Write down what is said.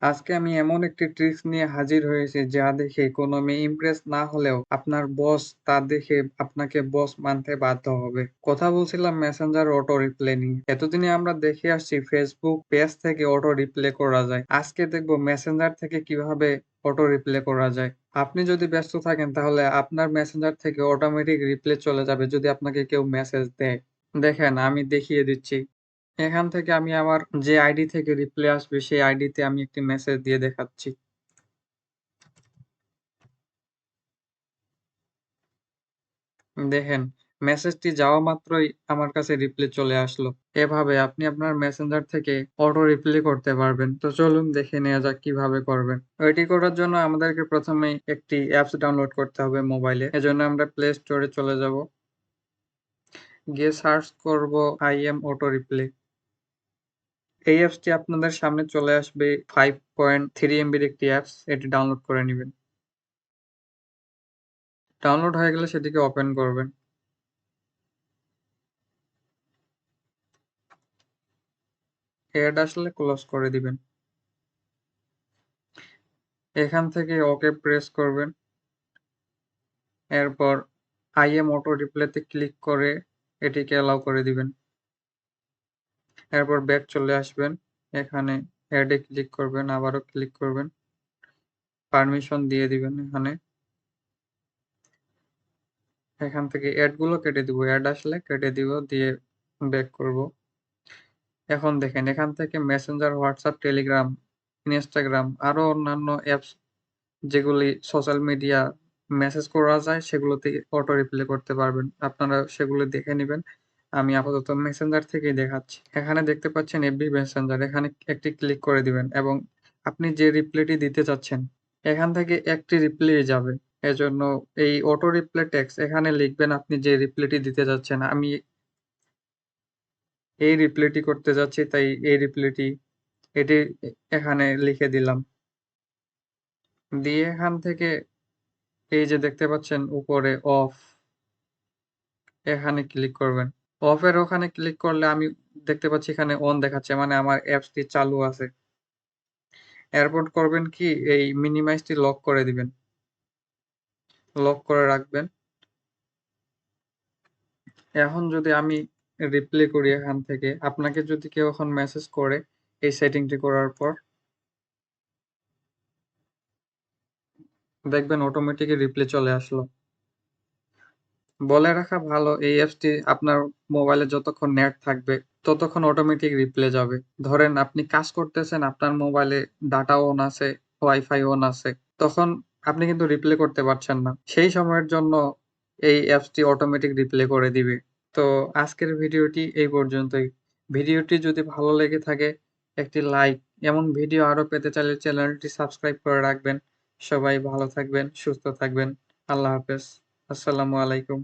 আজকে আমি এমন একটি ট্রিক্স নিয়ে হাজির হয়েছি যা দেখে কোনো মেয়ে ইমপ্রেস না হলেও আপনার বস তা দেখে আপনাকে বস মানতে বাধ্য হবে। কথা বলছিলাম মেসেঞ্জার অটো রিপ্লে নিয়ে। এতদিনে আমরা দেখে আসছি ফেসবুক পেজ থেকে অটো রিপ্লে করা যায়। আজকে দেখব মেসেঞ্জার থেকে কিভাবে অটো রিপ্লে করা যায়। আপনি যদি ব্যস্ত থাকেন তাহলে আপনার মেসেঞ্জার থেকে অটোমেটিক রিপ্লে চলে যাবে যদি আপনাকে কেউ মেসেজ দেয়। দেখেন আমি দেখিয়ে দিচ্ছি। এখান থেকে আমি আমার যে আইডি থেকে রিপ্লে আসবে সেই আইডিতে আমি একটি মেসেজ দিয়ে দেখাচ্ছি। দেখেন মেসেজটি যাওয়া মাত্রই আমার কাছে রিপ্লে চলে আসলো। এভাবে আপনি আপনার মেসেঞ্জার থেকে অটো রিপ্লে করতে পারবেন। তো চলুন দেখে নেওয়া যাক কিভাবে করবেন। এটি করার জন্য আমাদেরকে প্রথমেই একটি অ্যাপস ডাউনলোড করতে হবে মোবাইলে। এজন্য আমরা প্লে স্টোরে চলে যাব। গিয়ে সার্চ করব IM অটো রিপ্লে। এই অ্যাপসটি আপনাদের সামনে চলে আসবে 5.3 এমবির একটি অ্যাপস। এটি ডাউনলোড করে নিবেন। ডাউনলোড হয়ে গেলে সেটিকে ওপেন করবেন। এড আসলে ক্লোজ করে দিবেন। এখান থেকে ওকে প্রেস করবেন। এরপর IM অটো রিপ্লেতে ক্লিক করে এটিকে অ্যালাউ করে দিবেন। এরপর ব্যাক চলে আসবেন। এখানে এড এ ক্লিক করবেন, আবারও ক্লিক করবেন। পারমিশন দিয়ে দিবেন এখানে। এখান থেকে এড গুলো কেটে দিব। এড আসলে কেটে দিব, দিয়ে ব্যাক করব। এখন দেখেন এখান থেকে মেসেঞ্জার, হোয়াটসঅ্যাপ, টেলিগ্রাম, ইনস্টাগ্রাম আরো অন্যান্য অ্যাপস যেগুলি সোশ্যাল মিডিয়া মেসেজ করা যায় সেগুলোতে অটো রিপ্লে করতে পারবেন। আপনারা সেগুলো দেখে নিবেন। আমি আপাতত মেসেঞ্জার থেকেই দেখাচ্ছি। এখানে দেখতে পাচ্ছেন এফবি মেসেঞ্জার। এখানে একটি ক্লিক করে দিবেন এবং আপনি যে রিপ্লাইটি দিতে চাচ্ছেন এখান থেকে একটি রিপ্লাই যাবে। এজন্য এই অটো রিপ্লাই টেক্সট এখানে লিখবেন আপনি যে রিপ্লাইটি দিতে চাচ্ছেন। আমি এই রিপ্লাইটি করতে যাচ্ছি তাই এই রিপ্লাইটি এটি এখানে লিখে দিলাম। দিয়ে এখান থেকে এই যে দেখতে পাচ্ছেন উপরে অফ, এখানে ক্লিক করবেন। অফ এর ওখানে ক্লিক করলে আমি দেখতে পাচ্ছি এখানে অন দেখাচ্ছে, মানে আমার অ্যাপসটি চালু আছে। এরপর করবেন কি এই মিনিমাইজটি লক করে দিবেন। লক করে রাখবেন। এখন যদি আমি রিপ্লাই করি এখান থেকে, আপনাকে যদি কেউ এখন মেসেজ করে এই সেটিংটি করার পর দেখবেন অটোমেটিক রিপ্লাই চলে আসলো। বলে রাখা ভালো এই অ্যাপসটি আপনার মোবাইলে যতক্ষণ নেট থাকবে ততক্ষণ অটোমেটিক রিপ্লে যাবে। ধরেন আপনি কাজ করতেছেন, আপনার মোবাইলে ডাটা অন আছে, ওয়াইফাই অন আছে। তখন আপনি কিন্তু রিপ্লে করতে পারছেন না। সেই সময়ের জন্য এই অ্যাপসটি অটোমেটিক রিপ্লে করে দিবে। তো আজকের ভিডিওটি এই পর্যন্তই। ভিডিওটি যদি ভালো লেগে থাকে একটি লাইক, এমন ভিডিও আরো পেতে চাইলে চ্যানেলটি সাবস্ক্রাইব করে রাখবেন। সবাই ভালো থাকবেন, সুস্থ থাকবেন। আল্লাহ হাফেজ। আসসালামু আলাইকুম।